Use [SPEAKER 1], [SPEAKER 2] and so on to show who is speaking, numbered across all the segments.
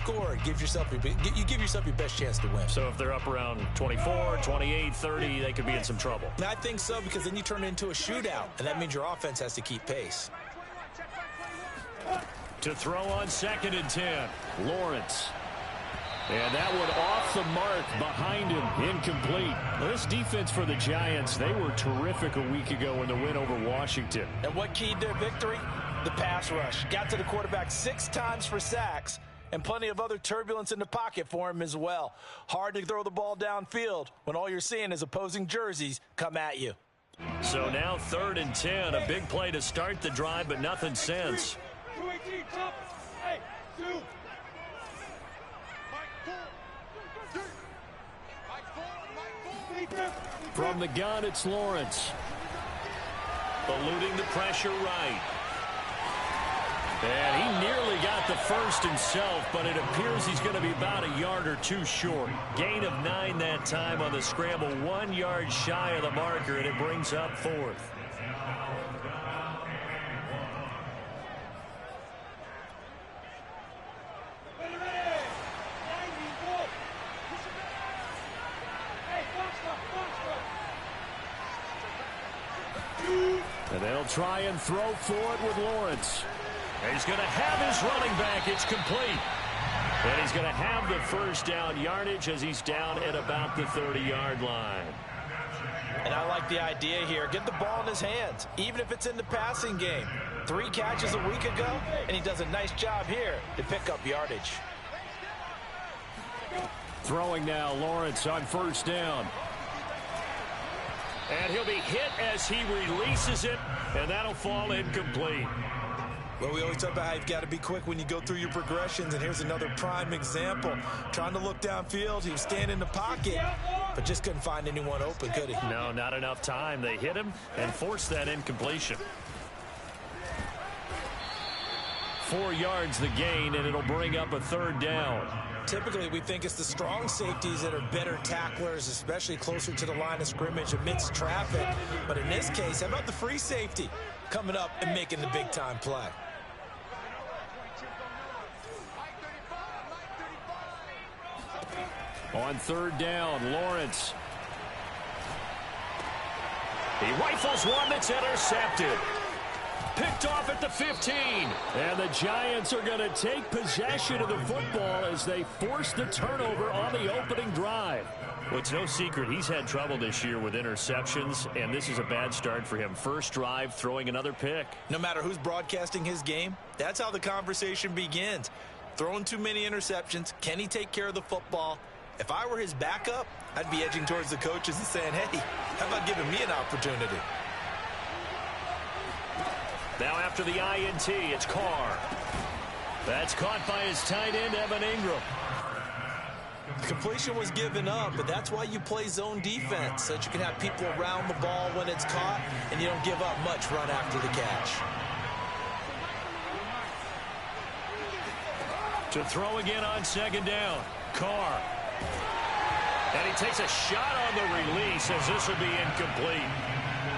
[SPEAKER 1] score, you give yourself your best chance to win.
[SPEAKER 2] So if they're up around 24, 28, 30, they could be in some trouble.
[SPEAKER 1] I think so, because then you turn it into a shootout, and that means your offense has to keep pace.
[SPEAKER 2] To throw on 2nd and 10, Lawrence. And that one off the mark behind him, incomplete. Well, this defense for the Giants, they were terrific a week ago in the win over Washington.
[SPEAKER 1] And what keyed their victory? The pass rush. Got to the quarterback 6 times for sacks, and plenty of other turbulence in the pocket for him as well. Hard to throw the ball downfield when all you're seeing is opposing jerseys come at you.
[SPEAKER 2] So now 3rd and 10, a big play to start the drive, but nothing since. From the gun, it's Lawrence. Eluding the pressure right. And he nearly got the first himself, but it appears he's going to be about a yard or 2 short. Gain of 9 that time on the scramble, 1 yard shy of the marker, and it brings up 4th. And they'll try and throw for it with Lawrence. And he's going to have his running back. It's complete. And he's going to have the first down yardage as he's down at about the 30-yard line.
[SPEAKER 1] And I like the idea here. Get the ball in his hands, even if it's in the passing game. 3 catches a week ago, and he does a nice job here to pick up yardage.
[SPEAKER 2] Throwing now, Lawrence on 1st down. And he'll be hit as he releases it, and that'll fall incomplete.
[SPEAKER 1] Well, we always talk about how you've got to be quick when you go through your progressions, and here's another prime example. Trying to look downfield, he was standing in the pocket, but just couldn't find anyone open, could he?
[SPEAKER 2] No, not enough time. They hit him and forced that incompletion. 4 yards the gain, and it'll bring up a 3rd down.
[SPEAKER 1] Typically, we think it's the strong safeties that are better tacklers, especially closer to the line of scrimmage amidst traffic. But in this case, how about the free safety coming up and making the big-time play?
[SPEAKER 2] On 3rd down, Lawrence. He rifles one that's intercepted. Picked off at the 15. And the Giants are going to take possession of the football as they force the turnover on the opening drive. Well, it's no secret he's had trouble this year with interceptions, and this is a bad start for him. First drive, throwing another pick.
[SPEAKER 1] No matter who's broadcasting his game, that's how the conversation begins. Throwing too many interceptions. Can he take care of the football? If I were his backup, I'd be edging towards the coaches and saying, hey, how about giving me an opportunity?
[SPEAKER 2] Now after the INT, it's Carr. That's caught by his tight end, Evan Ingram.
[SPEAKER 1] The completion was given up, but that's why you play zone defense, so that you can have people around the ball when it's caught, and you don't give up much run after the catch.
[SPEAKER 2] To throw again on 2nd down, Carr. And he takes a shot on the release as this will be incomplete.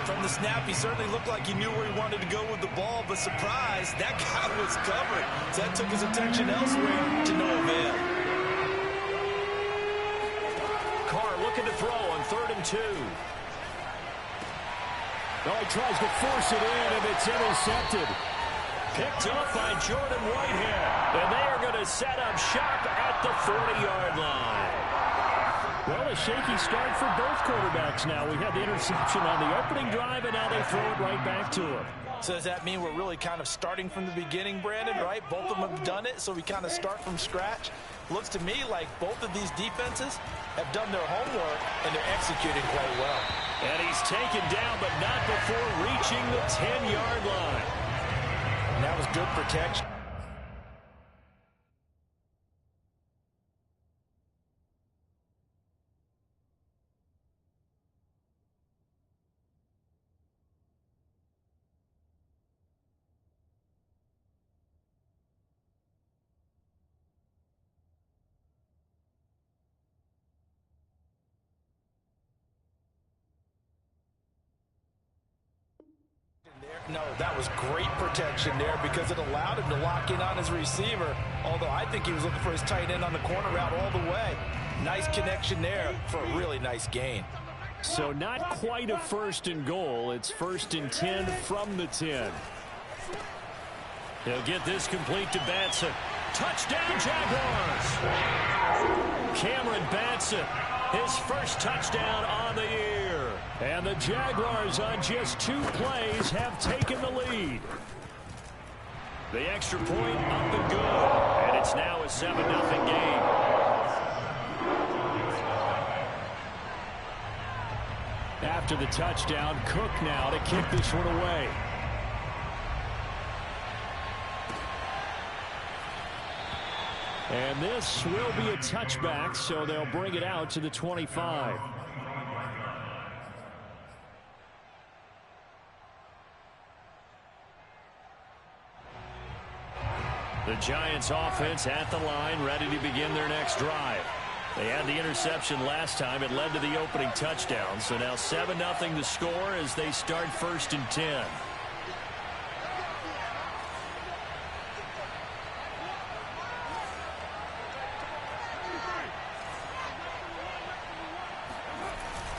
[SPEAKER 1] From the snap, he certainly looked like he knew where he wanted to go with the ball, but surprise, that guy was covered. So that took his attention elsewhere to no avail.
[SPEAKER 2] Carr looking to throw on 3rd and 2. Oh, he tries to force it in, and it's intercepted. Picked up by Jordan Whitehead. And they are going to set up shop at the 40-yard line. Well, a shaky start for both quarterbacks now. We had the interception on the opening drive, and now they throw it right back to him.
[SPEAKER 1] So does that mean we're really kind of starting from the beginning, Brandon, right? Both of them have done it, so we kind of start from scratch. Looks to me like both of these defenses have done their homework, and they're executing quite well.
[SPEAKER 2] And he's taken down, but not before reaching the 10-yard line.
[SPEAKER 1] And that was good protection. No, that was great protection there because it allowed him to lock in on his receiver, although I think he was looking for his tight end on the corner route all the way. Nice connection there for a really nice gain.
[SPEAKER 2] So not quite a 1st and goal. It's 1st and 10 from the 10. He'll get this complete to Batson. Touchdown, Jaguars! Cameron Batson, his first touchdown on the year. And the Jaguars on just 2 plays have taken the lead. The extra point up and good. And it's now a 7-0 game. After the touchdown, Cook now to kick this one away. And this will be a touchback, so they'll bring it out to the 25. The Giants offense at the line, ready to begin their next drive. They had the interception last time. It led to the opening touchdown. So now 7-0 the score as they start 1st and 10.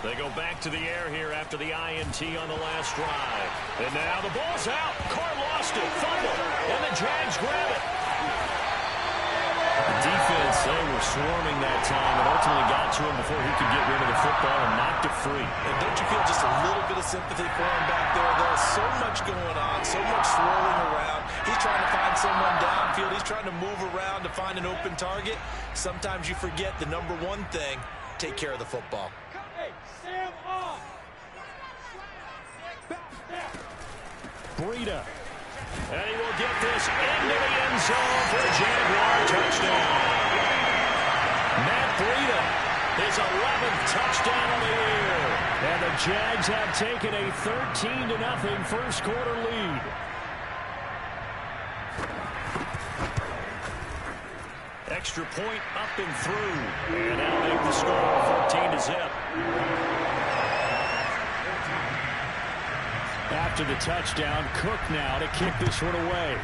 [SPEAKER 2] They go back to the air here after the INT on the last drive. And now the ball's out. Carr lost it. Fumble. And the Jags grab it. The defense, they were swarming that time and ultimately got to him before he could get rid of the football and knocked it free.
[SPEAKER 1] And don't you feel just a little bit of sympathy for him back there? There's so much going on, so much swirling around. He's trying to find someone downfield. He's trying to move around to find an open target. Sometimes you forget the number one thing, take care of the football.
[SPEAKER 2] Breida. And he will get this into the end zone for a Jaguar touchdown. Matt Breida, his 11th touchdown of the year. And the Jags have taken a 13-0 first quarter lead. Extra point up and through. And that'll make the score 14-0. After the touchdown, Cook now to kick this one away.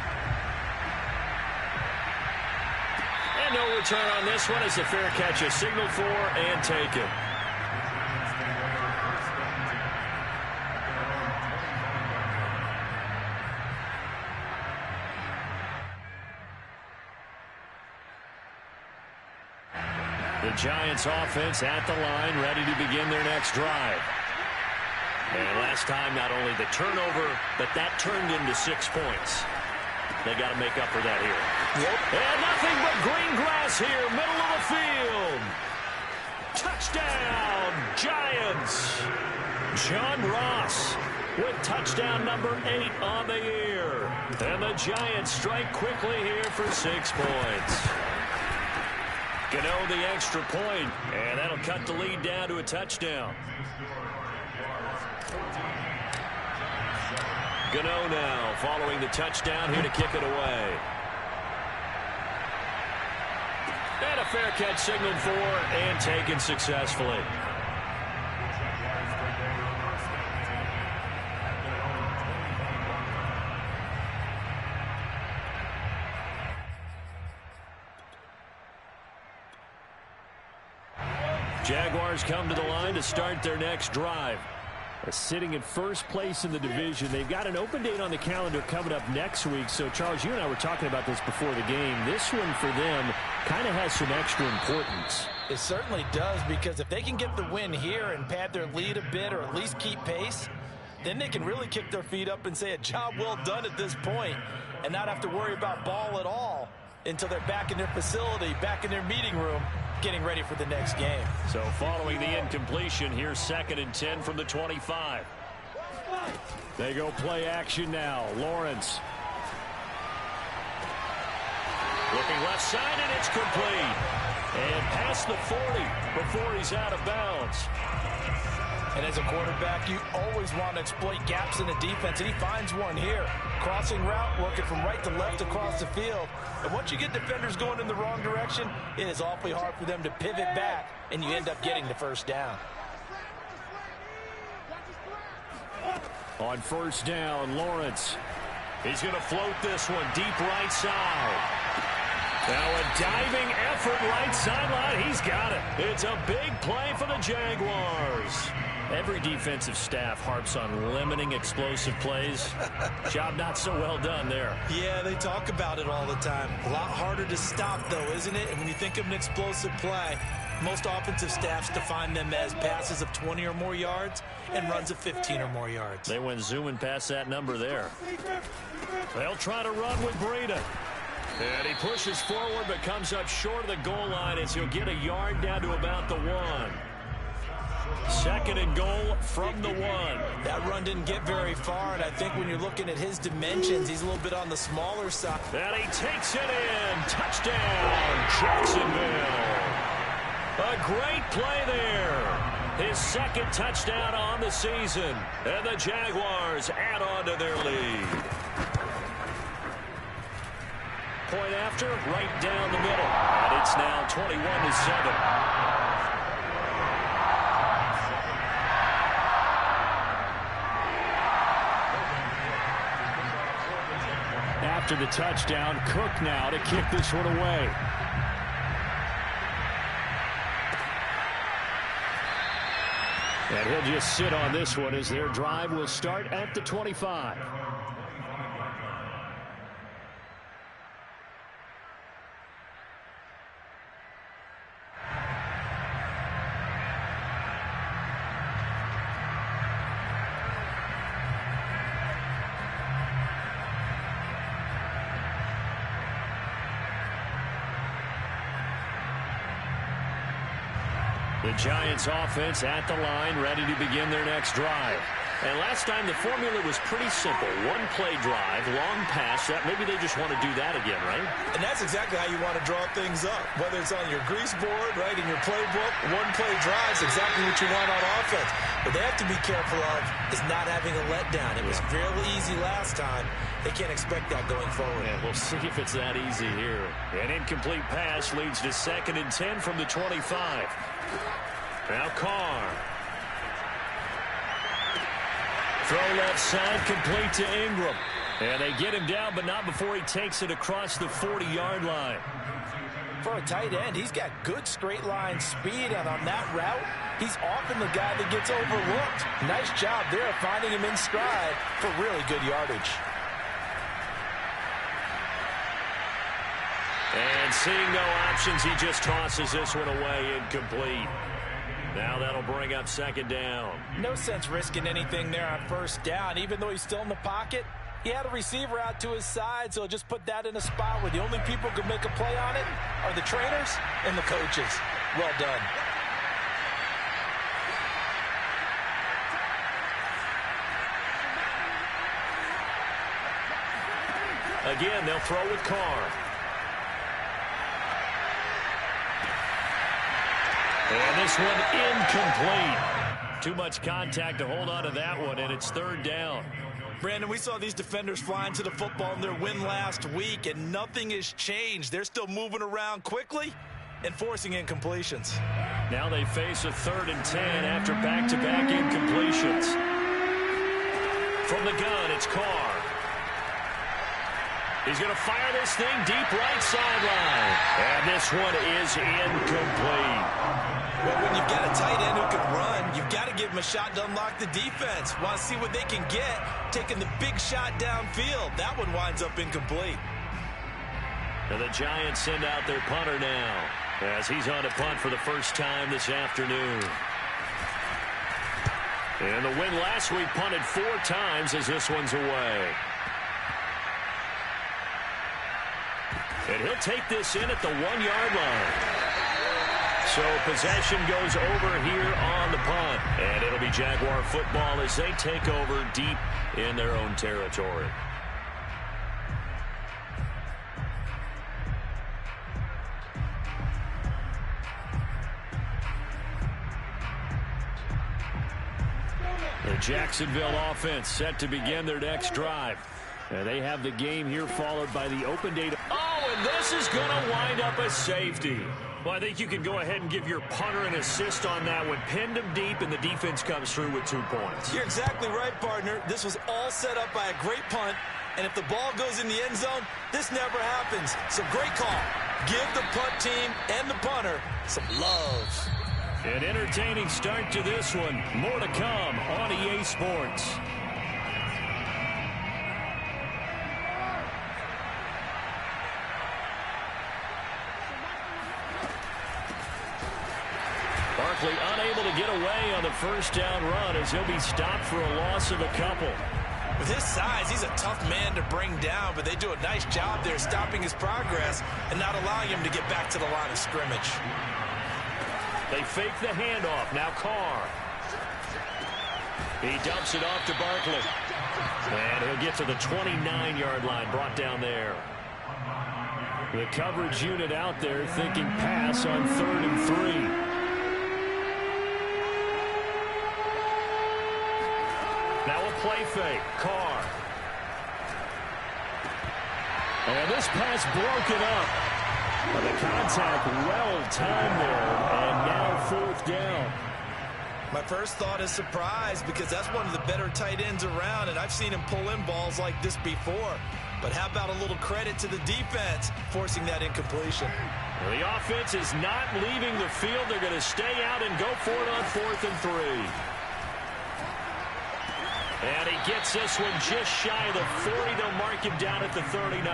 [SPEAKER 2] And no return on this one as the fair catch is signaled for and taken. The Giants offense at the line, ready to begin their next drive. And last time, not only the turnover, but that turned into 6 points. They got to make up for that here.
[SPEAKER 1] Yep.
[SPEAKER 2] And nothing but green grass here, middle of the field. Touchdown, Giants. John Ross with touchdown number 8 on the year. And the Giants strike quickly here for 6 points. Gano the extra point, and that'll cut the lead down to a touchdown. Gano now following the touchdown here to kick it away. And a fair catch signaled for and taken successfully. Jaguars come to the line to start their next drive. Sitting in first place in the division. They've got an open date on the calendar coming up next week. So, Charles, you and I were talking about this before the game. This one for them kind of has some extra importance.
[SPEAKER 1] It certainly does, because if they can get the win here and pad their lead a bit or at least keep pace, then they can really kick their feet up and say a job well done at this point and not have to worry about ball at all until they're back in their facility, back in their meeting room, getting ready for the next game.
[SPEAKER 2] So following the incompletion, here's 2nd and 10 from the 25. They go play action now. Lawrence. Looking left side, and it's complete. And past the 40 before he's out of bounds.
[SPEAKER 1] And as a quarterback, you always want to exploit gaps in the defense, and he finds one here. Crossing route, working from right to left across the field. And once you get defenders going in the wrong direction, it is awfully hard for them to pivot back, and you end up getting the first down.
[SPEAKER 2] On first down, Lawrence. He's going to float this one deep right side. Now a diving effort right sideline. He's got it. It's a big play for the Jaguars. Every defensive staff harps on limiting explosive plays. Job not so well done there.
[SPEAKER 1] Yeah, they talk about it all the time. A lot harder to stop, though, isn't it? And when you think of an explosive play, most offensive staffs define them as passes of 20 or more yards and runs of 15 or more yards.
[SPEAKER 2] They went zooming past that number there. They'll try to run with Breida. And he pushes forward but comes up short of the goal line as he'll get a yard down to about the 1. Second and goal from the 1.
[SPEAKER 1] That run didn't get very far, and I think when you're looking at his dimensions, he's a little bit on the smaller side.
[SPEAKER 2] And he takes it in. Touchdown, Jacksonville. A great play there. His second touchdown on the season. And the Jaguars add on to their lead. Point after, right down the middle. And it's now 21-7. After the touchdown, Cook now to kick this one away. And he'll just sit on this one as their drive will start at the 25. The Giants offense at the line, ready to begin their next drive. And last time the formula was pretty simple. One play drive, long pass. That maybe they just want to do that again, right?
[SPEAKER 1] And that's exactly how you want to draw things up. Whether it's on your grease board, right, in your playbook, one play drive is exactly what you want on offense. What they have to be careful of is not having a letdown. It was fairly easy last time. They can't expect that going forward.
[SPEAKER 2] Yeah, we'll see if it's that easy here. An incomplete pass leads to 2nd and 10 from the 25. Now Carr. Throw left side, complete to Ingram. And they get him down, but not before he takes it across the 40-yard line.
[SPEAKER 1] For a tight end, he's got good straight line speed, and on that route, he's often the guy that gets overlooked. Nice job there finding him in stride for really good yardage.
[SPEAKER 2] And seeing no options, he just tosses this one away, incomplete. Now that'll bring up 2nd down.
[SPEAKER 1] No sense risking anything there on 1st down. Even though he's still in the pocket, he had a receiver out to his side, so just put that in a spot where the only people who can make a play on it are the trainers and the coaches. Well done.
[SPEAKER 2] Again, they'll throw with Carr. And this one incomplete. Too much contact to hold on to that one, and it's 3rd down.
[SPEAKER 1] Brandon, we saw these defenders flying to the football in their win last week, and nothing has changed. They're still moving around quickly and forcing incompletions.
[SPEAKER 2] Now they face a 3rd and 10 after back-to-back incompletions. From the gun, it's Carr. He's going to fire this thing deep right sideline. And this one is incomplete.
[SPEAKER 1] Well, when you've got a tight end who can run, you've got to give him a shot to unlock the defense. Want to see what they can get, taking the big shot downfield. That one winds up incomplete.
[SPEAKER 2] And the Giants send out their punter now as he's on a punt for the first time this afternoon. And the win last week punted 4 times as this one's away. And he'll take this in at the 1-yard line. So possession goes over here on the punt. And it'll be Jaguar football as they take over deep in their own territory. The Jacksonville offense set to begin their next drive. And they have the game here followed by the open data. Oh, and this is going to wind up a safety. Well, I think you can go ahead and give your punter an assist on that one. Pinned him deep, and the defense comes through with 2 points.
[SPEAKER 1] You're exactly right, partner. This was all set up by a great punt, and if the ball goes in the end zone, this never happens. So great call. Give the punt team and the punter some love.
[SPEAKER 2] An entertaining start to this one. More to come on EA Sports. Barkley unable to get away on the first down run as he'll be stopped for a loss of a couple.
[SPEAKER 1] With his size, he's a tough man to bring down, but they do a nice job there stopping his progress and not allowing him to get back to the line of scrimmage.
[SPEAKER 2] They fake the handoff. Now Carr. He dumps it off to Barkley. And he'll get to the 29-yard line, brought down there. The coverage unit out there thinking pass on 3rd and 3. Now a play fake. Carr. And this pass broken up. But the contact well timed there. And now 4th down.
[SPEAKER 1] My first thought is surprise because that's one of the better tight ends around, and I've seen him pull in balls like this before. But how about a little credit to the defense forcing that incompletion?
[SPEAKER 2] Well, the offense is not leaving the field. They're going to stay out and go for it on 4th and 3. And he gets this one just shy of the 40. They'll mark him down at the 39.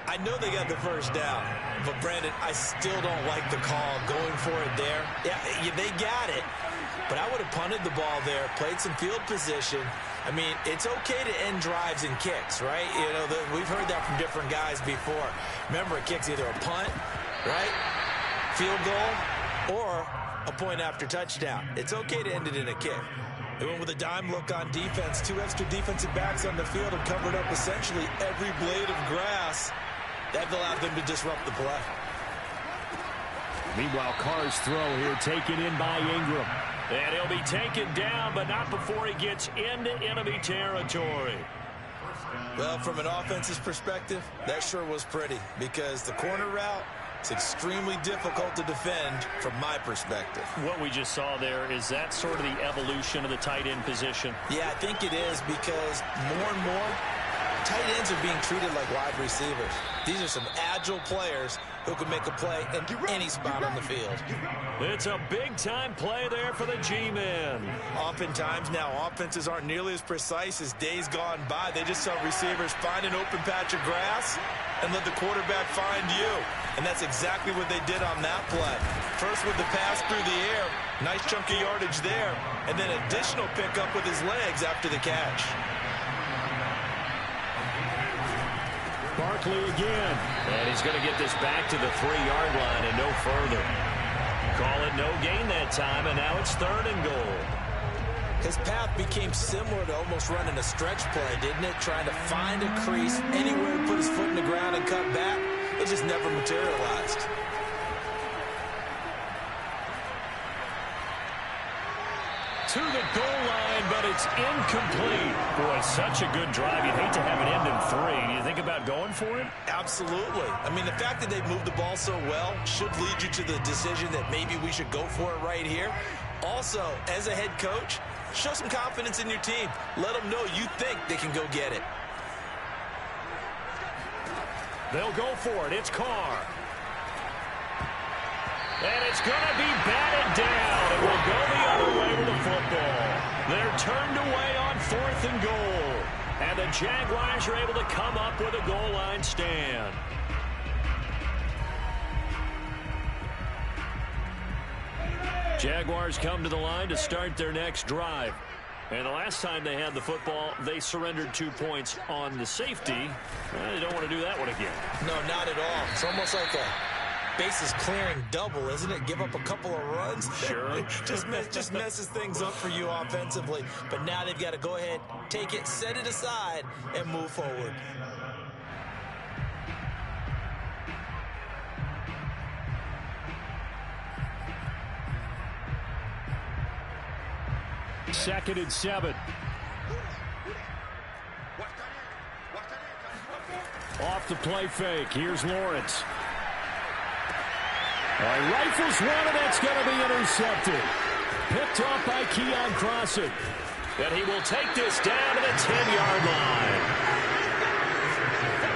[SPEAKER 1] I know they got the first down, but Brandon, I still don't like the call going for it there. Yeah, they got it, but I would have punted the ball there, played some field position. I mean, it's okay to end drives and kicks, right? You know, we've heard that from different guys before. Remember, a kick's either a punt, right, field goal, or a point after touchdown. It's okay to end it in a kick. They went with a dime look on defense. 2 extra defensive backs on the field and covered up essentially every blade of grass. That allowed them to disrupt the play.
[SPEAKER 2] Meanwhile, Carr's throw here taken in by Ingram. And he'll be taken down, but not before he gets into enemy territory.
[SPEAKER 1] Well, from an offense's perspective, that sure was pretty because the corner route, it's extremely difficult to defend from my perspective.
[SPEAKER 2] What we just saw there, is that sort of the evolution of the tight end position?
[SPEAKER 1] Yeah, I think it is because more and more, tight ends are being treated like wide receivers. These are some agile players who can make a play in any spot on the field.
[SPEAKER 2] It's a big-time play there for the G-men.
[SPEAKER 1] Oftentimes now, offenses aren't nearly as precise as days gone by. They just saw receivers find an open patch of grass and let the quarterback find you. And that's exactly what they did on that play. First with the pass through the air, nice chunk of yardage there, and then additional pickup with his legs after the catch.
[SPEAKER 2] Barkley again. And he's going to get this back to the 3-yard line and no further. Call it no gain that time, and now it's 3rd and goal.
[SPEAKER 1] His path became similar to almost running a stretch play, didn't it? Trying to find a crease, anywhere to put his foot in the ground and cut back. It just never materialized.
[SPEAKER 2] To the goal line, but it's incomplete. Boy, such a good drive. You'd hate to have it end in 3. Do you think about going for it?
[SPEAKER 1] Absolutely. I mean, the fact that they've moved the ball so well should lead you to the decision that maybe we should go for it right here. Also, as a head coach, show some confidence in your team. Let them know you think they can go get it.
[SPEAKER 2] They'll go for it. It's Carr. And it's going to be batted down. It will go the other way with the football. They're turned away on 4th and goal. And the Jaguars are able to come up with a goal line stand. Jaguars come to the line to start their next drive. And the last time they had the football, they surrendered 2 points on the safety. They don't want to do that one again.
[SPEAKER 1] No, not at all. It's almost like a bases clearing double, isn't it? Give up a couple of runs.
[SPEAKER 2] Sure.
[SPEAKER 1] just messes things up for you offensively. But now they've got to go ahead, take it, set it aside, and move forward.
[SPEAKER 2] Second and 7. Off the play fake. Here's Lawrence. Rifles one, and that's going to be intercepted. Picked off by Keon Crossen. And he will take this down to the 10-yard line.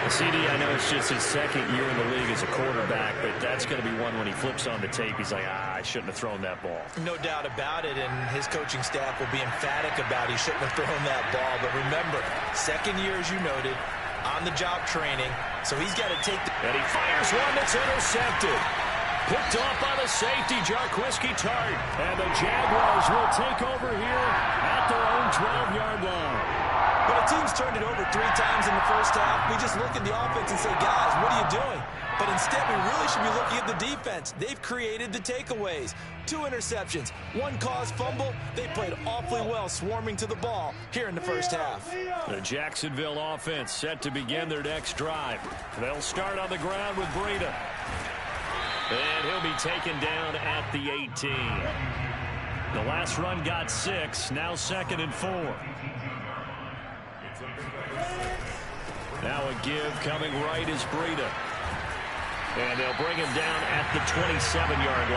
[SPEAKER 2] CD, I know it's just his second year in the league as a quarterback, but that's going to be one when he flips on the tape. He's like, I shouldn't have thrown that ball.
[SPEAKER 1] No doubt about it, and his coaching staff will be emphatic about he shouldn't have thrown that ball. But remember, second year, as you noted, on-the-job training, so he's got to take the...
[SPEAKER 2] And he fires one that's intercepted. Picked off by the safety, Jarquiski Tart. And the Jaguars will take over here at their own 12-yard line.
[SPEAKER 1] When a team's turned it over 3 times in the first half, we just look at the offense and say, guys, what are you doing? But instead, we really should be looking at the defense. They've created the takeaways. 2 interceptions, 1 caused fumble. They played awfully well swarming to the ball here in the first half.
[SPEAKER 2] The Jacksonville offense set to begin their next drive. They'll start on the ground with Breida. And he'll be taken down at the 18. The last run got 6, now 2nd and 4. Now a give coming right is Breida. And they'll bring him down at the 27-yard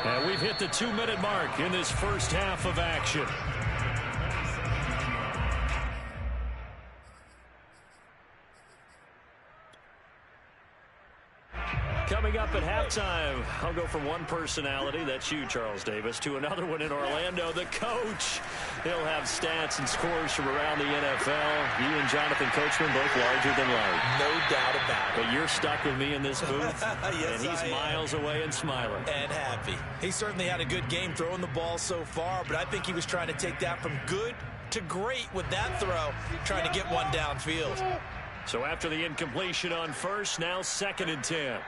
[SPEAKER 2] line. And we've hit the 2-minute mark in this first half of action. Coming up at halftime, I'll go from one personality, that's you, Charles Davis, to another one in Orlando, the coach. He'll have stats and scores from around the NFL. You and Jonathan Coachman both larger than life.
[SPEAKER 1] No doubt about it.
[SPEAKER 2] But you're stuck with me in this booth,
[SPEAKER 1] yes,
[SPEAKER 2] and he's miles away and smiling.
[SPEAKER 1] And happy. He certainly had a good game throwing the ball so far, but I think he was trying to take that from good to great with that throw, trying to get one downfield.
[SPEAKER 2] So after the incompletion on first, now 2nd and 10.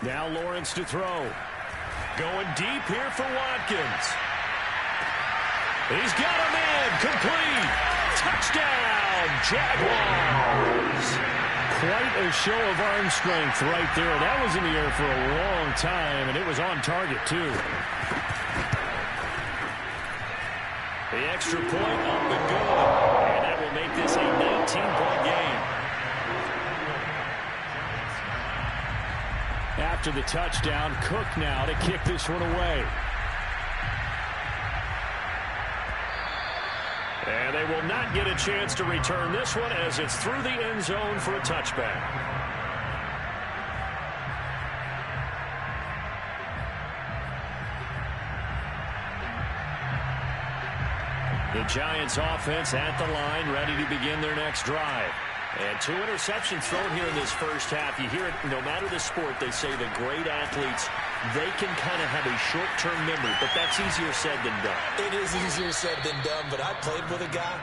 [SPEAKER 2] Now Lawrence to throw. Going deep here for Watkins. He's got a man. Complete. Touchdown, Jaguars. Quite a show of arm strength right there. That was in the air for a long time, and it was on target, too. The extra point up and good. And that will make this a 19-point game. After the touchdown, Cook now to kick this one away. And they will not get a chance to return this one as it's through the end zone for a touchback. The Giants offense at the line, ready to begin their next drive. And 2 interceptions thrown here in this first half. You hear it, no matter the sport, they say the great athletes, they can kind of have a short-term memory, but that's easier said than done.
[SPEAKER 1] It is easier said than done, but I played with a guy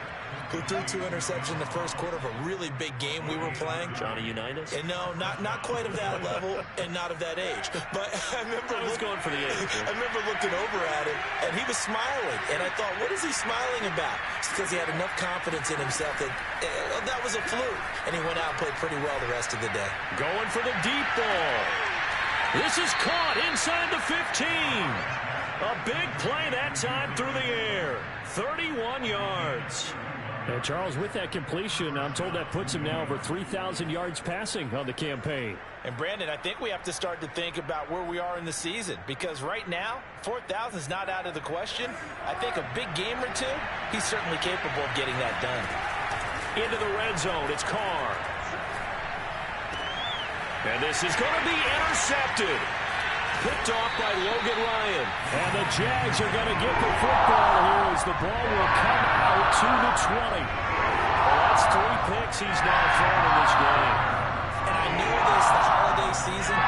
[SPEAKER 1] who threw 2 interceptions in the first quarter of a really big game we were playing.
[SPEAKER 2] Johnny Unitas?
[SPEAKER 1] And no, not quite of that level and not of that age. But I remember
[SPEAKER 2] going for the age.
[SPEAKER 1] I remember looking over at him, and he was smiling. And I thought, what is he smiling about? It's because he had enough confidence in himself that that was a fluke. And he went out and played pretty well the rest of the day.
[SPEAKER 2] Going for the deep ball. This is caught inside the 15. A big play that time through the air. 31 yards. And Charles, with that completion, I'm told that puts him now over 3,000 yards passing on the campaign.
[SPEAKER 1] And Brandon, I think we have to start to think about where we are in the season, because right now, 4,000 is not out of the question. I think a big game or 2, he's certainly capable of getting that done.
[SPEAKER 2] Into the red zone, it's Carr. And this is going to be intercepted. Picked off by Logan Ryan. And the Jags are going to get the football here as the ball will come out to the 20. Well, that's 3 picks he's now thrown in this game.
[SPEAKER 1] And I knew this the holiday season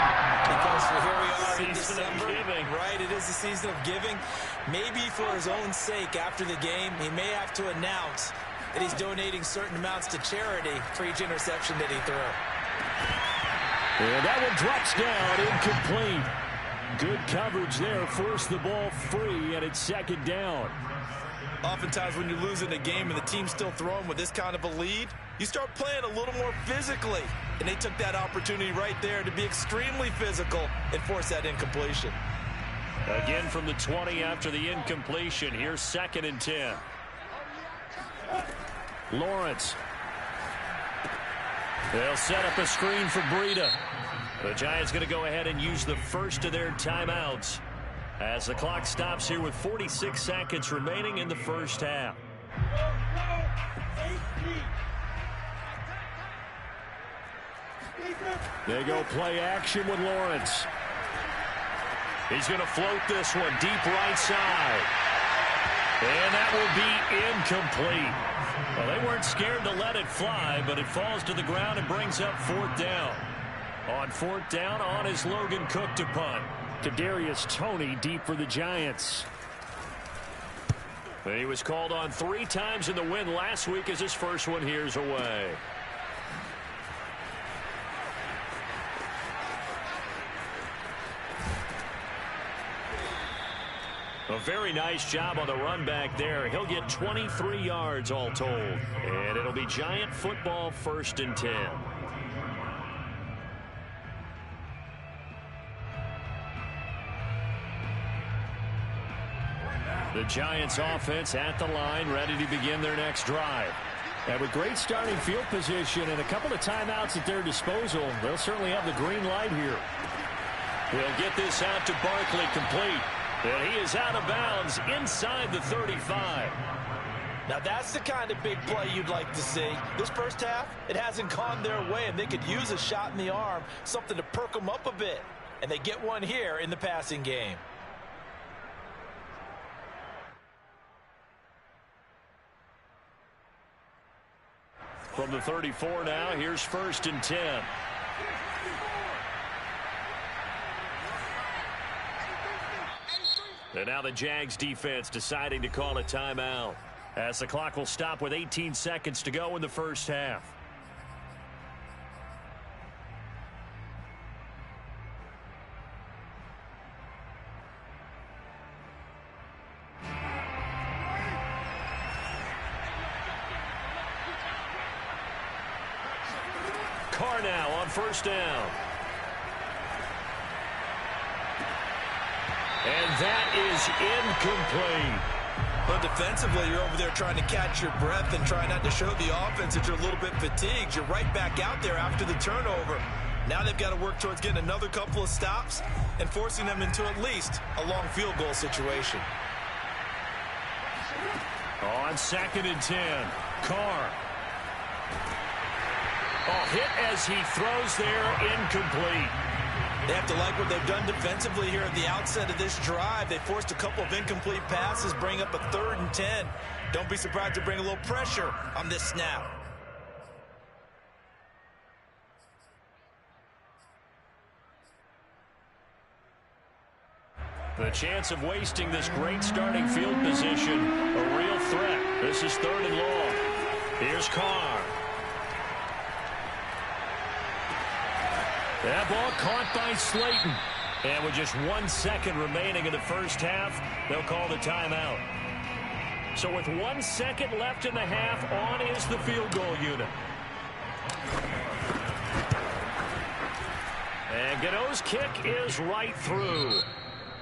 [SPEAKER 1] because here we are in
[SPEAKER 2] Season
[SPEAKER 1] December.
[SPEAKER 2] of giving.
[SPEAKER 1] Right, it is the season of giving. Maybe for his own sake after the game, he may have to announce that he's donating certain amounts to charity for each interception that he threw.
[SPEAKER 2] And that one drops down, incomplete. Good coverage there, forced the ball free, and it's 2nd down.
[SPEAKER 1] Oftentimes when you lose in a game and the team's still throwing with this kind of a lead, you start playing a little more physically. And they took that opportunity right there to be extremely physical and force that incompletion.
[SPEAKER 2] Again from the 20 after the incompletion. Here's 2nd and 10. Lawrence. They'll set up a screen for Breida. The Giants going to go ahead and use the first of their timeouts as the clock stops here with 46 seconds remaining in the first half. They go play action with Lawrence. He's going to float this one deep right side. And that will be incomplete. Well, they weren't scared to let it fly, but it falls to the ground and brings up 4th down. On 4th down, on is Logan Cook to punt. Kadarius Toney deep for the Giants. He was called on 3 times in the win last week as his first one here's away. A very nice job on the run back there. He'll get 23 yards all told. And it'll be Giant football 1st and 10. The Giants offense at the line, ready to begin their next drive. And with great starting field position and a couple of timeouts at their disposal, they'll certainly have the green light here. They'll get this out to Barkley, complete. And he is out of bounds inside the 35.
[SPEAKER 1] Now that's the kind of big play you'd like to see. This first half, it hasn't gone their way, and they could use a shot in the arm, something to perk them up a bit. And they get one here in the passing game.
[SPEAKER 2] From the 34 now, here's 1st and 10. And now the Jags defense deciding to call a timeout as the clock will stop with 18 seconds to go in the first half. Carr now on 1st down. And that is incomplete.
[SPEAKER 1] But defensively, you're over there trying to catch your breath and try not to show the offense that you're a little bit fatigued. You're right back out there after the turnover. Now they've got to work towards getting another couple of stops and forcing them into at least a long field goal situation.
[SPEAKER 2] On 2nd and 10, Carr. Oh, hit as he throws there, incomplete.
[SPEAKER 1] They have to like what they've done defensively here at the outset of this drive. They forced a couple of incomplete passes, bring up a 3rd and 10. Don't be surprised to bring a little pressure on this snap.
[SPEAKER 2] The chance of wasting this great starting field position, a real threat. This is 3rd and long. Here's Carr. That ball caught by Slayton. And with just 1 second remaining in the first half, they'll call the timeout. So with 1 second left in the half, on is the field goal unit. And Gano's kick is right through.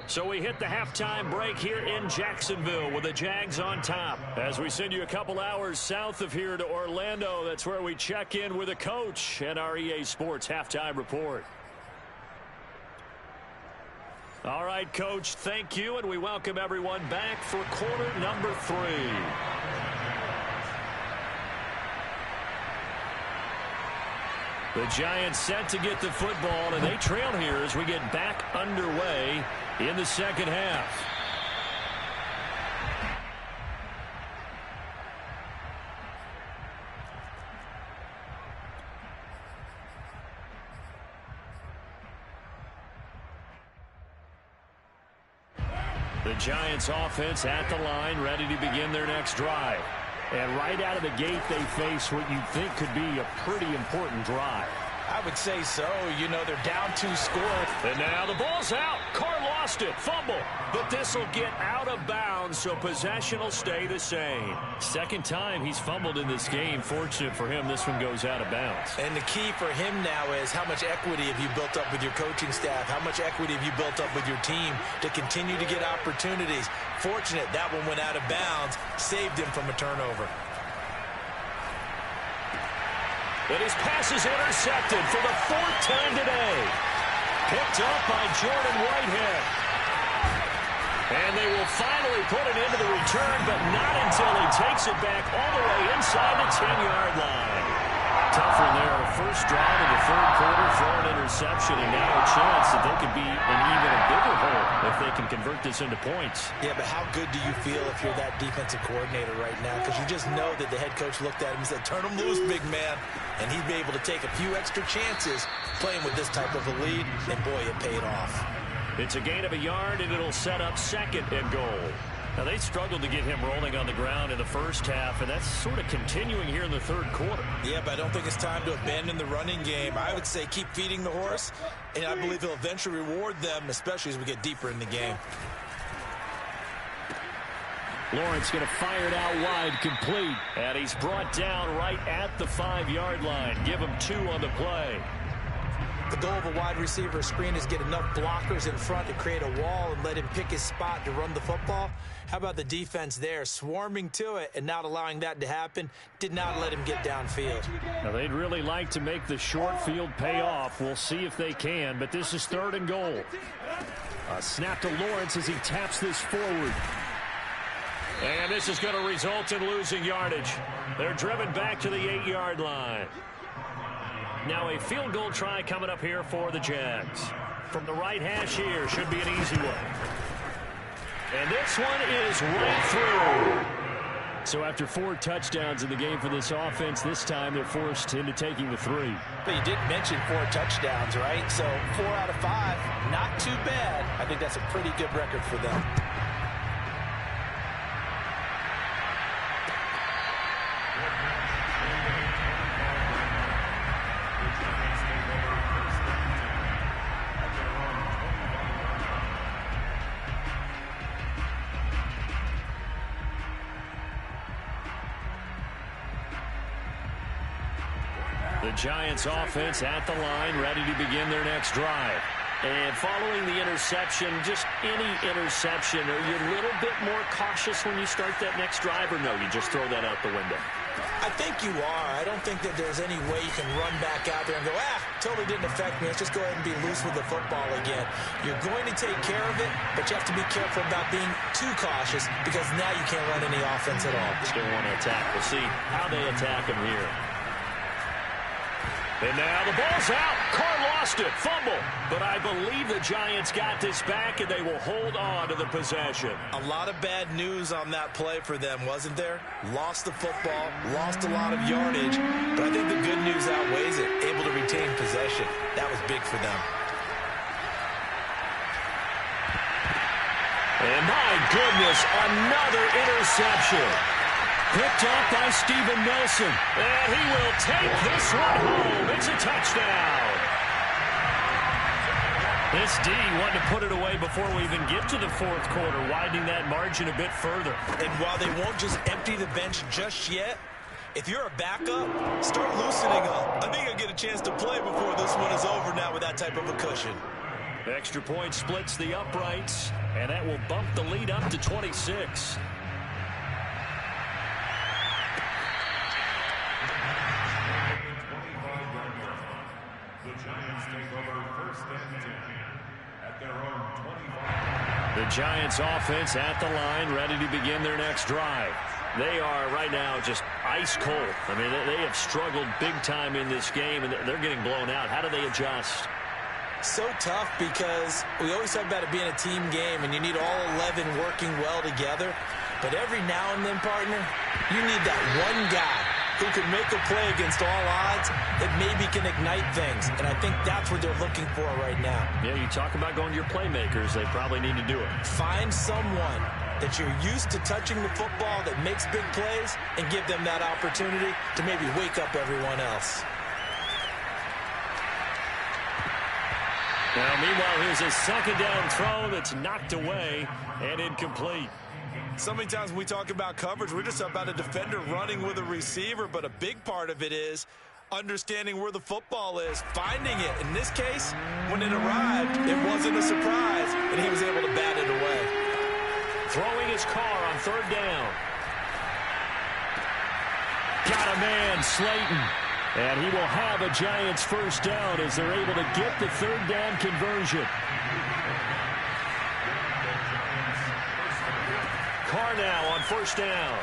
[SPEAKER 2] So we hit the halftime break here in Jacksonville with the Jags on top. As we send you a couple hours south of here to Orlando, that's where we check in with a coach and our EA Sports halftime report. All right, Coach, thank you, and we welcome everyone back for quarter number 3. The Giants set to get the football, and they trail here as we get back underway in the second half. The Giants offense at the line, ready to begin their next drive. And right out of the gate, they face what you think could be a pretty important drive.
[SPEAKER 1] I would say so. You know, they're down 2 scores.
[SPEAKER 2] And now the ball's out. Carr lost lost it. Fumble. But this will get out of bounds, so possession will stay the same.
[SPEAKER 3] Second time he's fumbled in this game. Fortunate for him, this one goes out of bounds.
[SPEAKER 1] And the key for him now is how much equity have you built up with your coaching staff? How much equity have you built up with your team to continue to get opportunities? Fortunate that one went out of bounds, saved him from a turnover.
[SPEAKER 2] And his pass is intercepted for the 4th time today. Picked up by Jordan Whitehead. And they will finally put it into the return, but not until he takes it back all the way inside the 10-yard line.
[SPEAKER 3] Tough one there. First drive of the third quarter, throw an interception, and now a chance that they could be in even a bigger hole if they can convert this into points.
[SPEAKER 1] Yeah, but how good do you feel if you're that defensive coordinator right now? Because you just know that the head coach looked at him and said, turn him loose, big man. And he'd be able to take a few extra chances playing with this type of a lead, and boy, it paid off.
[SPEAKER 2] It's a gain of a yard, and it'll set up 2nd and goal.
[SPEAKER 3] Now, they struggled to get him rolling on the ground in the first half, and that's sort of continuing here in the third quarter.
[SPEAKER 1] Yeah, but I don't think it's time to abandon the running game. I would say keep feeding the horse, and I believe he'll eventually reward them, especially as we get deeper in the game.
[SPEAKER 2] Lawrence going to fire it out wide, complete. And he's brought down right at the 5-yard line. Give him 2 on the play.
[SPEAKER 1] The goal of a wide receiver screen is get enough blockers in front to create a wall and let him pick his spot to run the football. How about the defense there, swarming to it and not allowing that to happen? Did not let him get downfield.
[SPEAKER 3] Now, they'd really like to make the short field pay off. We'll see if they can, but this is 3rd and goal.
[SPEAKER 2] A snap to Lawrence as he taps this forward. And this is going to result in losing yardage. They're driven back to the 8-yard line. Now a field goal try coming up here for the Jags. From the right hash here, should be an easy one. And this one is right through.
[SPEAKER 3] So after 4 touchdowns in the game for this offense, this time they're forced into taking the 3.
[SPEAKER 1] But you did mention 4 touchdowns, right? So 4 out of 5, not too bad. I think that's a pretty good record for them.
[SPEAKER 2] The Giants offense at the line, ready to begin their next drive. And following the interception, just any interception, are you a little bit more cautious when you start that next drive, or no, you just throw that out the window?
[SPEAKER 1] I think you are. I don't think that there's any way you can run back out there and go, totally didn't affect me. Let's just go ahead and be loose with the football again. You're going to take care of it, but you have to be careful about being too cautious because now you can't run any offense at all.
[SPEAKER 2] Still want to attack. We'll see how they attack him here. And now the ball's out. Carr lost it. Fumble. But I believe the Giants got this back, and they will hold on to the possession.
[SPEAKER 1] A lot of bad news on that play for them, wasn't there? Lost the football, lost a lot of yardage, but I think the good news outweighs it. Able to retain possession. That was big for them.
[SPEAKER 2] And my goodness, another interception. Picked up by Steven Nelson. And he will take this one home. It's a touchdown.
[SPEAKER 3] This D wanted to put it away before we even get to the 4th quarter, widening that margin a bit further.
[SPEAKER 1] And while they won't just empty the bench just yet, if you're a backup, start loosening up. I think I'll get a chance to play before this one is over now with that type of a cushion.
[SPEAKER 2] Extra point splits the uprights, and that will bump the lead up to 26. The Giants offense at the line, ready to begin their next drive. They are right now just ice cold. I mean, they have struggled big time in this game, and they're getting blown out. How do they adjust?
[SPEAKER 1] So tough because we always talk about it being a team game, and you need all 11 working well together. But every now and then, partner, you need that one guy who can make a play against all odds that maybe can ignite things. And I think that's what they're looking for right now.
[SPEAKER 2] Yeah, you talk about going to your playmakers. They probably need to do it.
[SPEAKER 1] Find someone that you're used to touching the football that makes big plays and give them that opportunity to maybe wake up everyone else.
[SPEAKER 2] Well, meanwhile, here's a second down throw that's knocked away and incomplete.
[SPEAKER 1] So many times when we talk about coverage, we're just about a defender running with a receiver, but a big part of it is understanding where the football is, finding it. In this case, when it arrived, it wasn't a surprise, and he was able to bat it away.
[SPEAKER 2] Throwing his car on third down. Got a man, Slayton. And he will have a Giants first down as they're able to get the third down conversion. Carr now on first down.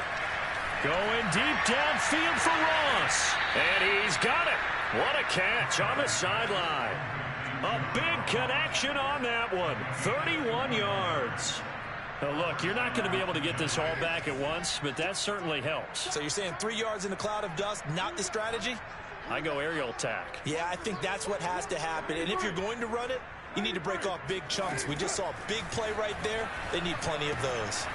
[SPEAKER 2] Going deep downfield for Ross. And he's got it. What a catch on the sideline. A big connection on that one. 31 yards. Now look, you're not going to be able to get this all back at once, but that certainly helps.
[SPEAKER 1] So you're saying 3 yards in a cloud of dust, not the strategy?
[SPEAKER 2] I go aerial attack.
[SPEAKER 1] Yeah, I think that's what has to happen. And if you're going to run it, you need to break off big chunks. We just saw a big play right there. They need plenty of those.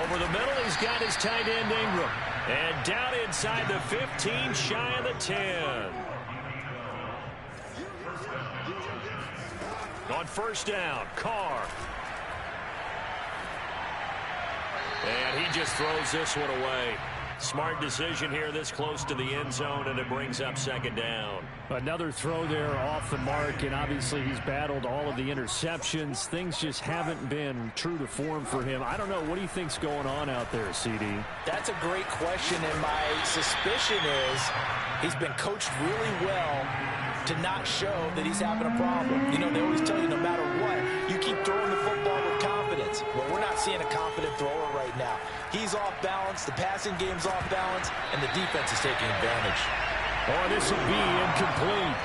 [SPEAKER 2] Over the middle, he's got his tight end, Ingram. And down inside the 15, shy of the 10. On first down, Carr. And he just throws this one away. Smart decision here this close to the end zone, and it brings up second down.
[SPEAKER 3] Another throw there off the mark, and obviously he's battled all of the interceptions. Things just haven't been true to form for him. I don't know. What do you think's going on out there, CD?
[SPEAKER 1] That's a great question, and my suspicion is he's been coached really well to not show that he's having a problem. You know, they always tell you no matter what, you keep throwing the football with confidence. Well, we're not seeing a confident thrower right now. He's off balance, the passing game's off balance, and the defense is taking advantage.
[SPEAKER 3] Oh, this will be incomplete.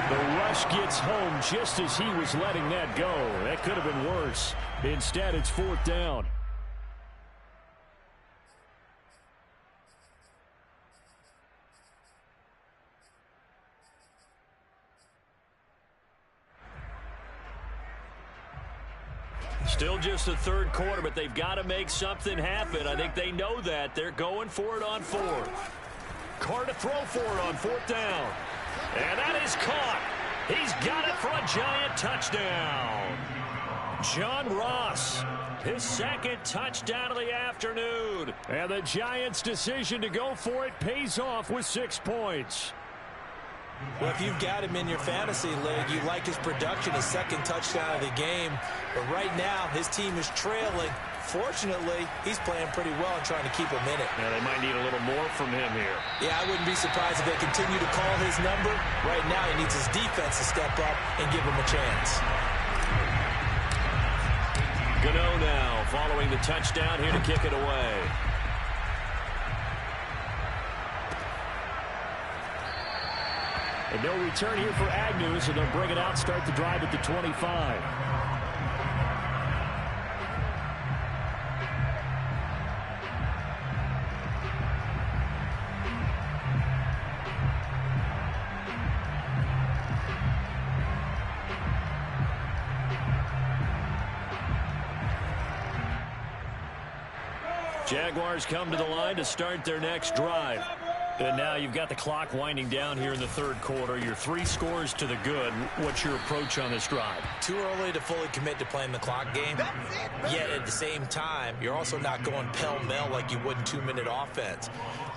[SPEAKER 3] The rush gets home just as he was letting that go. That could have been worse. Instead, it's fourth down.
[SPEAKER 2] Still just the third quarter, but they've got to make something happen. I think they know that. They're going for it on fourth. Carr to throw for it on fourth down. And that is caught. He's got it for a Giant touchdown. John Ross, his second touchdown of the afternoon. And the Giants' decision to go for it pays off with 6 points.
[SPEAKER 1] Well, if you've got him in your fantasy league, you like his production, his second touchdown of the game. But right now, his team is trailing. Fortunately, he's playing pretty well and trying to keep him in it.
[SPEAKER 2] Yeah, they might need a little more from him here.
[SPEAKER 1] Yeah, I wouldn't be surprised if they continue to call his number. Right now, he needs his defense to step up and give him a chance.
[SPEAKER 2] Gano now following the touchdown here to kick it away.
[SPEAKER 3] And no return here for Agnew, so they'll bring it out, start the drive at the 25.
[SPEAKER 2] Jaguars come to the line to start their next drive. And now you've got the clock winding down here in the third quarter. You're 3 scores to the good. What's your approach on this drive?
[SPEAKER 1] Too early to fully commit to playing the clock game. Yet at the same time, you're also not going pell-mell like you would in 2-minute offense.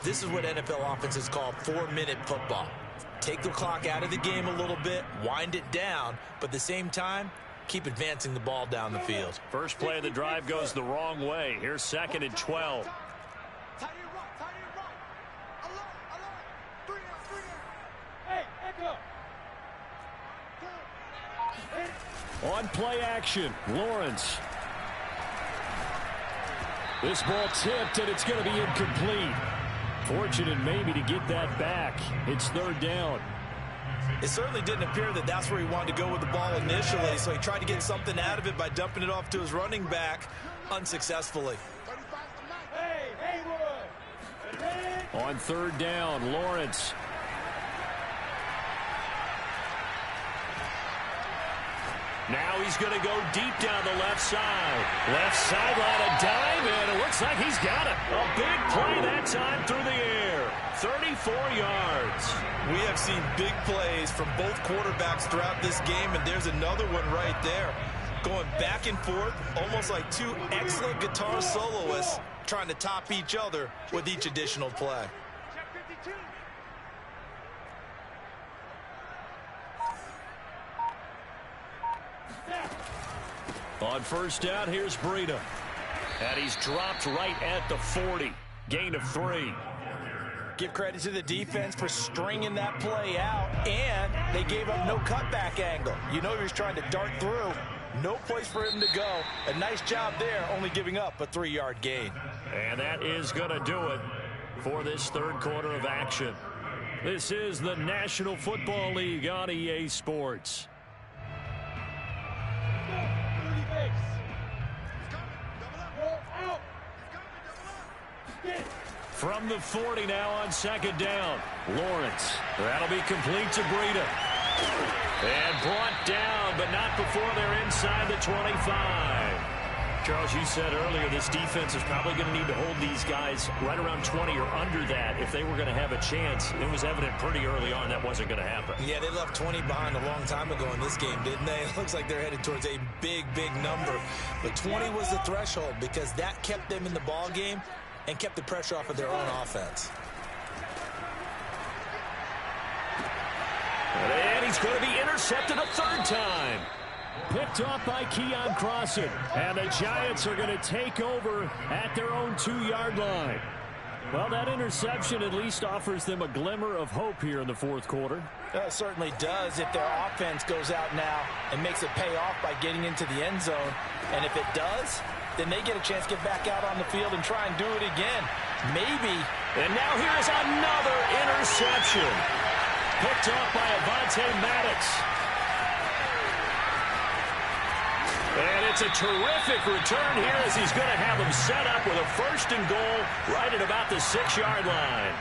[SPEAKER 1] This is what NFL offenses call 4-minute football. Take the clock out of the game a little bit, wind it down, but at the same time, keep advancing the ball down the field.
[SPEAKER 2] First play of the drive goes the wrong way. Here's 2nd and 12.
[SPEAKER 3] On play action, Lawrence. This ball tipped, and it's going to be incomplete. Fortunate maybe to get that back. It's 3rd down.
[SPEAKER 1] It certainly didn't appear that that's where he wanted to go with the ball initially, so he tried to get something out of it by dumping it off to his running back unsuccessfully.
[SPEAKER 3] On 3rd down, Lawrence.
[SPEAKER 2] Now he's going to go deep down the left side. Left sideline, a dive, and it looks like he's got it. A big play that time through the air. 34 yards.
[SPEAKER 1] We have seen big plays from both quarterbacks throughout this game, and there's another one right there. Going back and forth, almost like two excellent guitar soloists trying to top each other with each additional play.
[SPEAKER 2] On first down, here's Breida. And he's dropped right at the 40. Gain of 3.
[SPEAKER 1] Give credit to the defense for stringing that play out, and they gave up no cutback angle. You know he was trying to dart through. No place for him to go. A nice job there, only giving up a 3-yard gain.
[SPEAKER 2] And that is going to do it for this third quarter of action. This is the National Football League on EA Sports. From the 40 now on second down. Lawrence. That'll be complete to Breida. And brought down, but not before they're inside the 25. Charles, you said earlier this defense is probably going to need to hold these guys right around 20 or under that if they were going to have a chance. It was evident pretty early on that wasn't going to happen.
[SPEAKER 1] Yeah, they left 20 behind a long time ago in this game, didn't they? It looks like they're headed towards a big, big number. But 20 was the threshold because that kept them in the ball game and kept the pressure off of their own offense.
[SPEAKER 2] And he's going to be intercepted a third time.
[SPEAKER 3] Picked off by Keon Crossan. And the Giants are going to take over at their own 2-yard line. Well, that interception at least offers them a glimmer of hope here in the fourth quarter.
[SPEAKER 1] It certainly does if their offense goes out now and makes it pay off by getting into the end zone. And if it does, then they get a chance to get back out on the field and try and do it again. Maybe.
[SPEAKER 2] And now here's another interception. Picked off by Avonte Maddox. And it's a terrific return here as he's going to have them set up with a 1st and goal right at about the 6-yard line.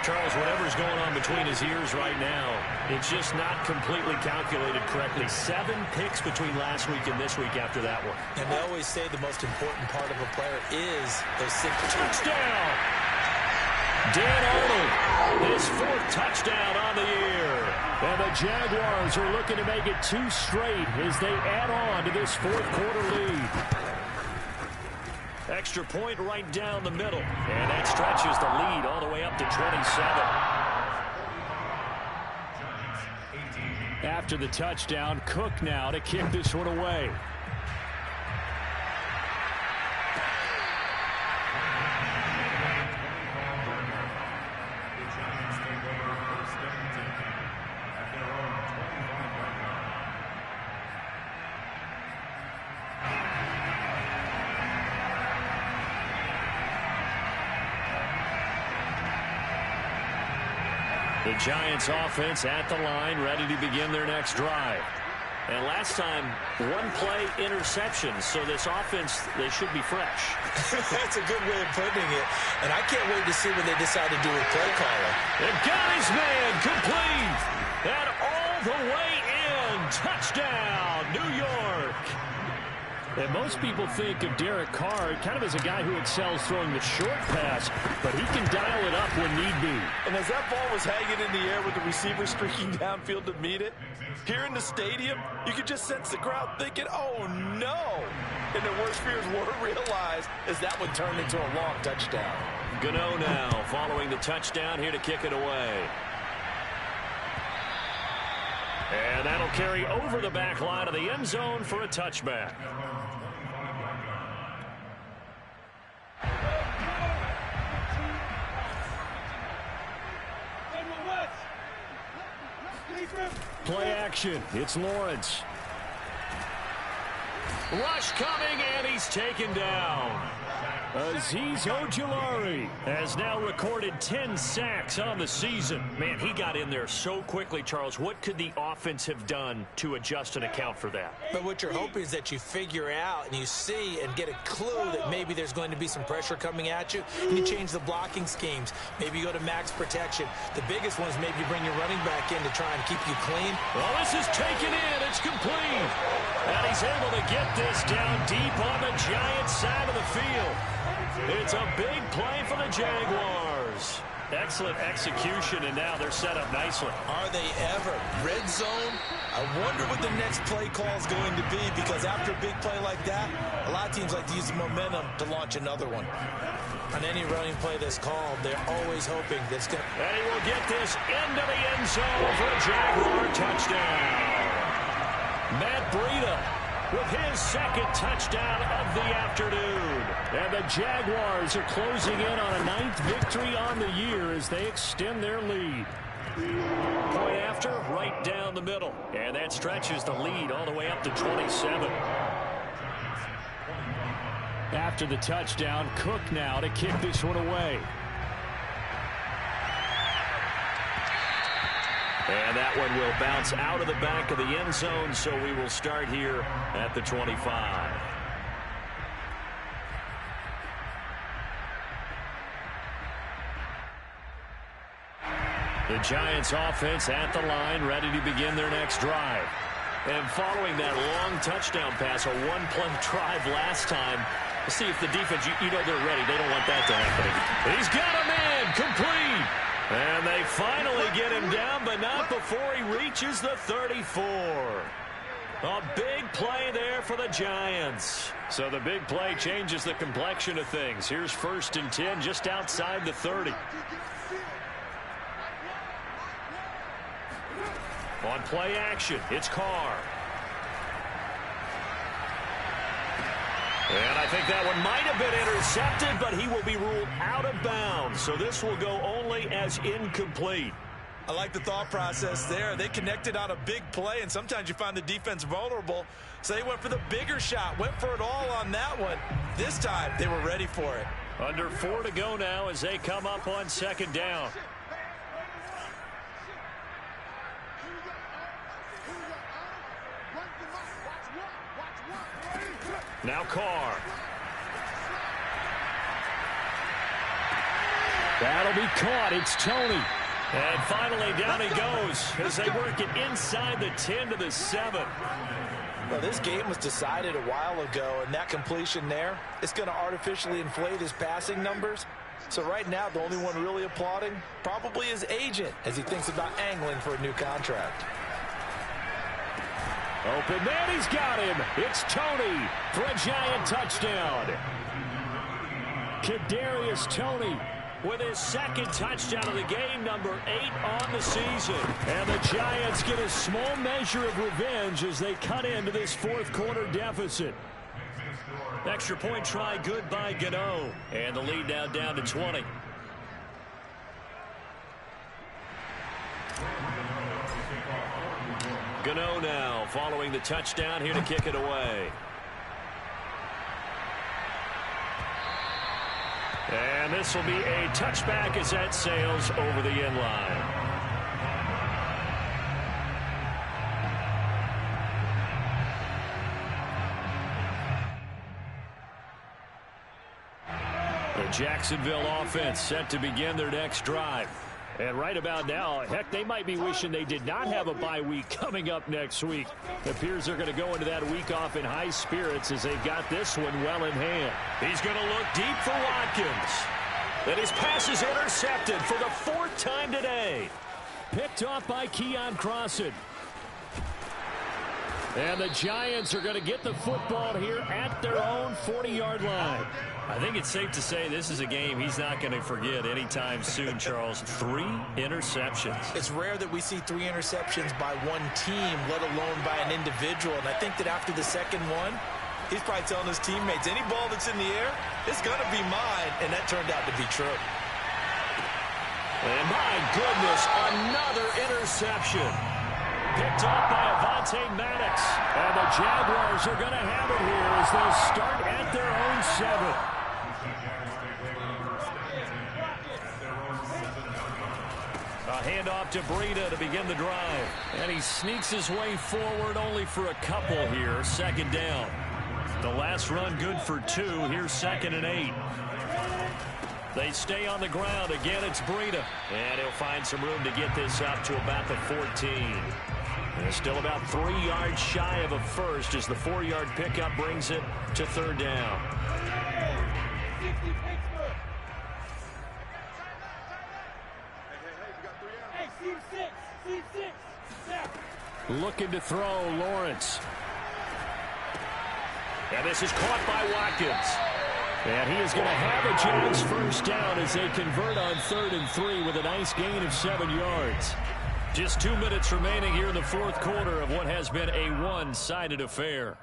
[SPEAKER 2] Charles, whatever's going on between his ears right now, it's just not completely calculated correctly. 7 picks between last week and this week after that one.
[SPEAKER 1] And they always say the most important part of a player is those 6
[SPEAKER 2] touchdown. Dan Arnold, his 4th touchdown on the year.
[SPEAKER 3] And the Jaguars are looking to make it 2 straight as they add on to this fourth quarter lead.
[SPEAKER 2] Extra point right down the middle. And that stretches the lead all the way up to 27.
[SPEAKER 3] After the touchdown, Cook now to kick this one away.
[SPEAKER 2] The Giants offense at the line, ready to begin their next drive. And last time, 1-play interception, so this offense, they should be fresh.
[SPEAKER 1] That's a good way of putting it. And I can't wait to see what they decide to do with play calling.
[SPEAKER 2] And got his man complete. And all the way in. Touchdown, New York.
[SPEAKER 3] And most people think of Derek Carr kind of as a guy who excels throwing the short pass, but he can dial it up when need be.
[SPEAKER 1] And as that ball was hanging in the air with the receiver streaking downfield to meet it, here in the stadium, you could just sense the crowd thinking, oh, no. And their worst fears were realized as that one turned into a long touchdown.
[SPEAKER 2] Gano now following the touchdown here to kick it away. And that'll carry over the back line of the end zone for a touchback.
[SPEAKER 3] Play action. It's Lawrence.
[SPEAKER 2] Rush coming, and he's taken down. Azeez Ojulari has now recorded 10 sacks on the season. Man, he got in there so quickly, Charles. What could the offense have done to adjust and account for that?
[SPEAKER 1] But what you're hoping is that you figure out and you see and get a clue that maybe there's going to be some pressure coming at you, and you change the blocking schemes. Maybe you go to max protection. The biggest one is maybe you bring your running back in to try and keep you clean.
[SPEAKER 2] Well, this is taken in. It's complete. And he's able to get this down deep on the Giants side of the field. It's a big play for the Jaguars. Excellent execution, and now they're set up nicely.
[SPEAKER 1] Are they ever? Red zone? I wonder what the next play call is going to be, because after a big play like that, a lot of teams like to use the momentum to launch another one. On any running play that's called, they're always hoping that's going to...
[SPEAKER 2] And he will get this into the end zone for a Jaguar touchdown. Matt Breida with his second touchdown of the afternoon. And the Jaguars are closing in on a 9th victory on the year as they extend their lead. Point after, right down the middle. And that stretches the lead all the way up to 27. After the touchdown, Cook now to kick this one away. And that one will bounce out of the back of the end zone, so we will start here at the 25. The Giants offense at the line, ready to begin their next drive. And following that long touchdown pass, a one-play drive last time, we'll see if the defense, you know they're ready. They don't want that to happen. He's got a man, complete. And they finally get him down, but not before he reaches the 34. A big play there for the Giants. So the big play changes the complexion of things. Here's 1st and 10 just outside the 30. On play action, it's Carr. And I think that one might have been intercepted, but he will be ruled out of bounds. So this will go only as incomplete.
[SPEAKER 1] I like the thought process there. They connected on a big play, and sometimes you find the defense vulnerable. So they went for the bigger shot, went for it all on that one. This time, they were ready for it.
[SPEAKER 2] Under 4 to go now as they come up on 2nd down. Now Carr. That'll be caught. It's Toney. And finally down he goes as they work it inside the 10 to the 7.
[SPEAKER 1] Well, this game was decided a while ago, and that completion there is going to artificially inflate his passing numbers. So right now, the only one really applauding probably his agent as he thinks about angling for a new contract.
[SPEAKER 2] Open man, he's got him. It's Toney for a Giant touchdown. Kadarius Toney with his 2nd touchdown of the game, number 8 on the season. And the Giants get a small measure of revenge as they cut into this 4th quarter deficit. Extra point try good by Gano. And the lead now down to 20. Gano now following the touchdown here to kick it away. And this will be a touchback as that sails over the end line. The Jacksonville offense set to begin their next drive. And right about now, heck, they might be wishing they did not have a bye week coming up next week. It appears they're going to go into that week off in high spirits as they got this one well in hand. He's going to look deep for Watkins. And his pass is intercepted for the 4th time today. Picked off by Keon Crossan. And the Giants are going to get the football here at their own 40-yard line. I think it's safe to say this is a game he's not going to forget anytime soon, Charles. 3 interceptions.
[SPEAKER 1] It's rare that we see 3 interceptions by one team, let alone by an individual. And I think that after the 2nd one, he's probably telling his teammates, any ball that's in the air, it's going to be mine. And that turned out to be true.
[SPEAKER 2] And my goodness, another interception. Picked off by Avonte Maddox. And the Jaguars are going to have it here as they'll start at their own 7. A handoff to Breida to begin the drive. And he sneaks his way forward only for a couple here. 2nd down. The last run good for 2. Here's 2nd and 8. They stay on the ground. Again, it's Breida. And he'll find some room to get this up to about the 14. And still about 3 yards shy of a first as the 4-yard pickup brings it to 3rd down. Looking to throw, Lawrence. And this is caught by Watkins. And he is going to have a Giants 1st down as they convert on 3rd and 3 with a nice gain of 7 yards. Just 2 minutes remaining here in the 4th quarter of what has been a one-sided affair.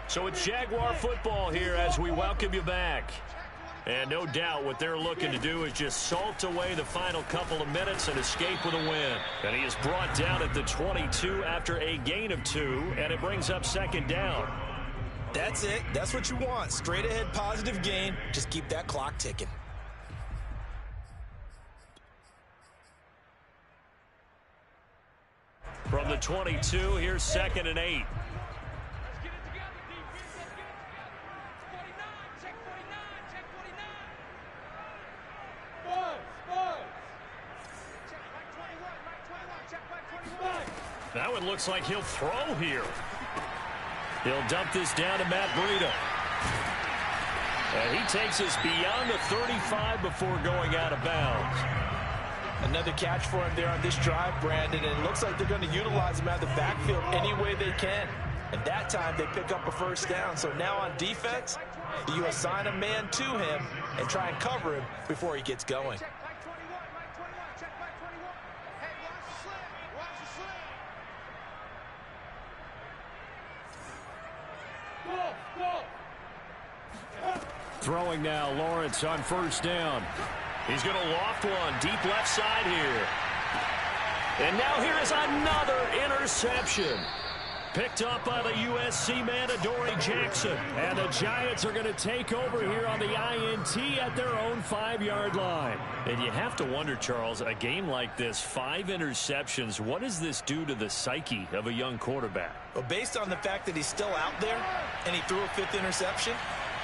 [SPEAKER 2] So it's Jaguar football here as we welcome you back. And no doubt what they're looking to do is just salt away the final couple of minutes and escape with a win. And he is brought down at the 22 after a gain of 2, and it brings up 2nd down.
[SPEAKER 1] That's it. That's what you want. Straight ahead positive gain. Just keep that clock ticking.
[SPEAKER 2] From the 22, here's 2nd and 8. That one looks like he'll throw here. He'll dump this down to Matt Breida. And he takes us beyond the 35 before going out of bounds.
[SPEAKER 1] Another catch for him there on this drive, Brandon, and it looks like they're going to utilize him out of the backfield any way they can. And that time they pick up a 1st down. So now on defense, you assign a man to him and try and cover him before he gets going.
[SPEAKER 2] Throwing now, Lawrence on 1st down. He's going to loft one deep left side here. And now here is another interception. Picked up by the USC man, Adoree Jackson. And the Giants are going to take over here on the INT at their own 5-yard line. And you have to wonder, Charles, a game like this, 5 interceptions, what does this do to the psyche of a young quarterback?
[SPEAKER 1] Well, based on the fact that he's still out there and he threw a 5th interception,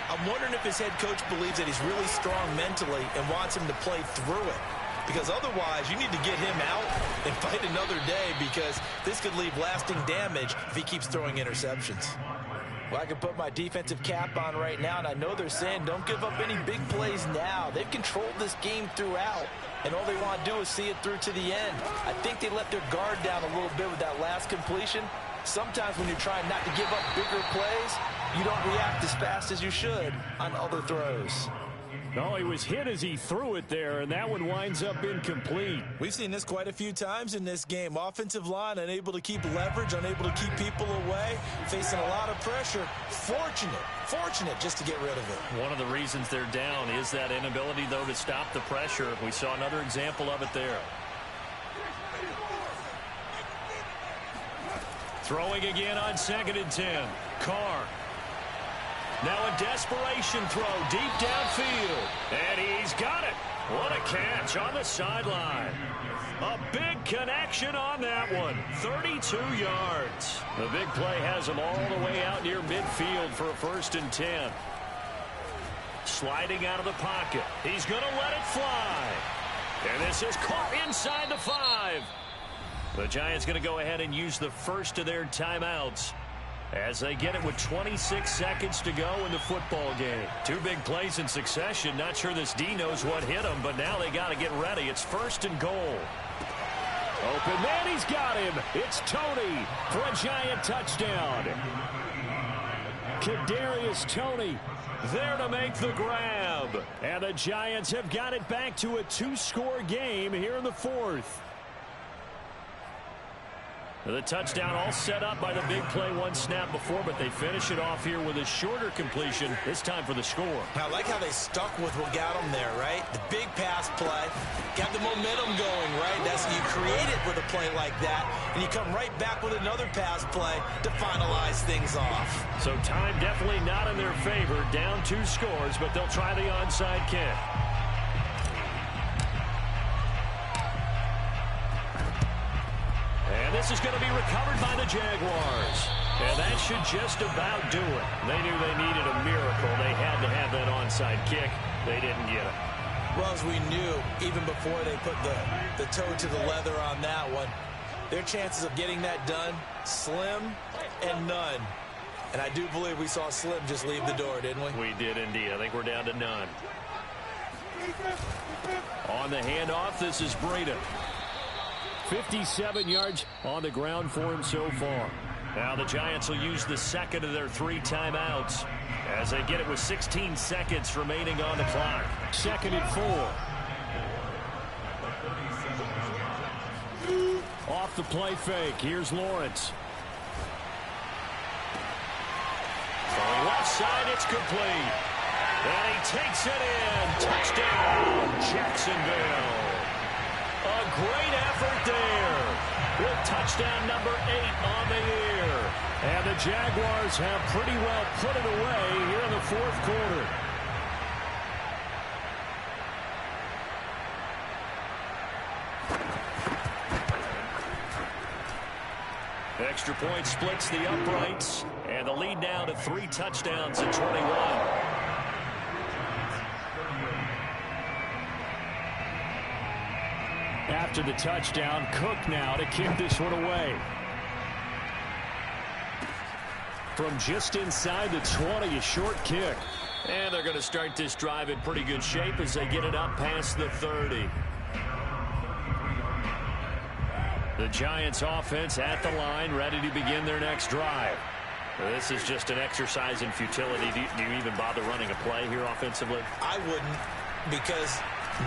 [SPEAKER 1] I'm wondering if his head coach believes that he's really strong mentally and wants him to play through it. Because otherwise, you need to get him out and fight another day, because this could leave lasting damage if he keeps throwing interceptions. Well, I can put my defensive cap on right now, and I know they're saying don't give up any big plays now. They've controlled this game throughout, and all they want to do is see it through to the end. I think they let their guard down a little bit with that last completion. Sometimes when you're trying not to give up bigger plays, you don't react as fast as you should on other throws.
[SPEAKER 2] No, he was hit as he threw it there, and that one winds up incomplete.
[SPEAKER 1] We've seen this quite a few times in this game. Offensive line unable to keep leverage, unable to keep people away, facing a lot of pressure. Fortunate just to get rid of it.
[SPEAKER 2] One of the reasons they're down is that inability, though, to stop the pressure. We saw another example of it there. Throwing again on 2nd and 10. Carr. Now a desperation throw deep downfield. And he's got it. What a catch on the sideline. A big connection on that one. 32 yards. The big play has him all the way out near midfield for a 1st and 10. Sliding out of the pocket. He's going to let it fly. And this is caught inside the 5. The Giants going to go ahead and use the first of their timeouts as they get it with 26 seconds to go in the football game. 2 big plays in succession. Not sure this D knows what hit him, but now they got to get ready. It's 1st and goal. Open man, he's got him. It's Toney for a Giant touchdown. Kadarius Toney there to make the grab. And the Giants have got it back to a 2-score game here in the 4th. The touchdown all set up by the big play one snap before, but they finish it off here with a shorter completion, this time for the score.
[SPEAKER 1] I like how they stuck with what got them there, right? The big pass play, got the momentum going, right? That's you create it with a play like that, and you come right back with another pass play to finalize things off.
[SPEAKER 2] So time definitely not in their favor, down 2 scores, but they'll try the onside kick. And this is going to be recovered by the Jaguars. And that should just about do it. They knew they needed a miracle. They had to have that onside kick. They didn't get it.
[SPEAKER 1] Well, as we knew, even before they put the toe to the leather on that one, their chances of getting that done, slim and none. And I do believe we saw Slim just leave the door, didn't we?
[SPEAKER 2] We did indeed. I think we're down to none. On the handoff, this is Breida. 57 yards on the ground for him so far. Now the Giants will use the second of their 3 timeouts as they get it with 16 seconds remaining on the clock. 2nd and 4. Off the play fake. Here's Lawrence. From left side, it's complete. And he takes it in. Touchdown, Jacksonville. A great effort there with touchdown number 8 on the year. And the Jaguars have pretty well put it away here in the 4th quarter. Extra point splits the uprights, and the lead now to 3 touchdowns at 21. After the touchdown, Cook now to kick this one away. From just inside the 20, a short kick. And they're going to start this drive in pretty good shape as they get it up past the 30. The Giants offense at the line, ready to begin their next drive. This is just an exercise in futility. Do you even bother running a play here offensively?
[SPEAKER 1] I wouldn't, because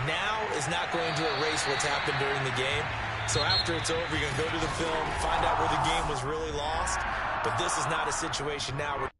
[SPEAKER 1] now is not going to erase what's happened during the game. So after it's over, you're going to go to the film, find out where the game was really lost. But this is not a situation now where